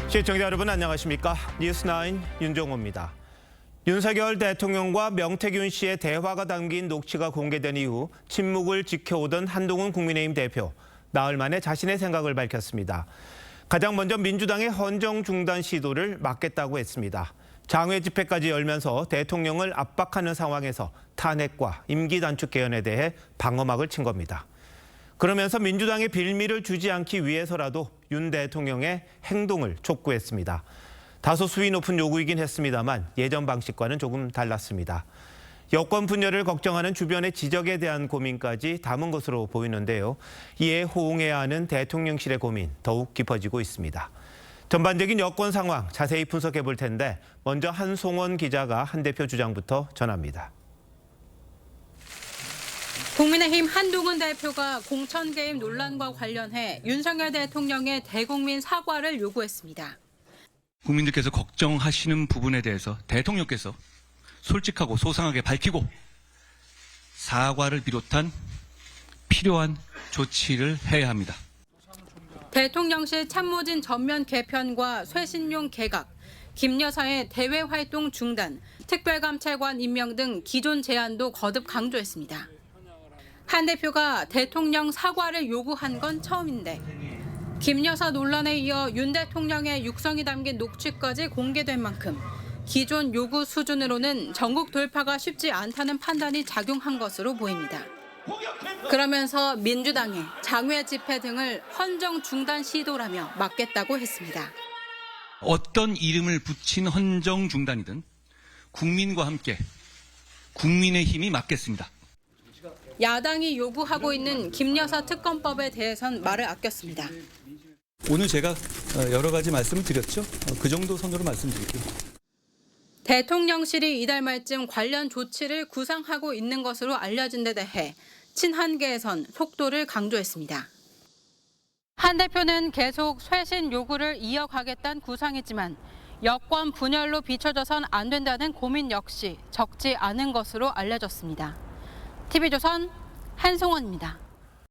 시청자 여러분 안녕하십니까? 뉴스9 윤종호입니다. 윤석열 대통령과 명태균 씨의 대화가 담긴 녹취가 공개된 이후 침묵을 지켜오던 한동훈 국민의힘 대표. 나흘 만에 자신의 생각을 밝혔습니다. 가장 먼저 민주당의 헌정 중단 시도를 막겠다고 했습니다. 장외 집회까지 열면서 대통령을 압박하는 상황에서 탄핵과 임기 단축 개헌에 대해 방어막을 친 겁니다. 그러면서 민주당의 빌미를 주지 않기 위해서라도 윤 대통령의 행동을 촉구했습니다. 다소 수위 높은 요구이긴 했습니다만 예전 방식과는 조금 달랐습니다. 여권 분열을 걱정하는 주변의 지적에 대한 고민까지 담은 것으로 보이는데요. 이에 호응해야 하는 대통령실의 고민 더욱 깊어지고 있습니다. 전반적인 여권 상황 자세히 분석해 볼 텐데 먼저 한송원 기자가 한 대표 주장부터 전합니다. 국민의힘 한동훈 대표가 공천 개입 논란과 관련해 윤석열 대통령의 대국민 사과를 요구했습니다. 국민들께서 걱정하시는 부분에 대해서 대통령께서 솔직하고 소상하게 밝히고 사과를 비롯한 필요한 조치를 해야 합니다. 대통령실 참모진 전면 개편과 쇄신용 개각, 김 여사의 대외 활동 중단, 특별감찰관 임명 등 기존 제안도 거듭 강조했습니다. 한 대표가 대통령 사과를 요구한 건 처음인데 김 여사 논란에 이어 윤 대통령의 육성이 담긴 녹취까지 공개된 만큼 기존 요구 수준으로는 전국 돌파가 쉽지 않다는 판단이 작용한 것으로 보입니다. 그러면서 민주당의 장외 집회 등을 헌정 중단 시도라며 막겠다고 했습니다. 어떤 이름을 붙인 헌정 중단이든 국민과 함께 국민의힘이 막겠습니다. 야당이 요구하고 있는 김 여사 특검법에 대해선 말을 아꼈습니다. 오늘 제가 여러 가지 말씀을 드렸죠. 그 정도 선으로 말씀드릴게요. 대통령실이 이달 말쯤 관련 조치를 구상하고 있는 것으로 알려진 데 대해 친한계에선 속도를 강조했습니다. 한 대표는 계속 쇄신 요구를 이어가겠다는 구상이지만 여권 분열로 비춰져선 안 된다는 고민 역시 적지 않은 것으로 알려졌습니다. TV조선 한송원입니다.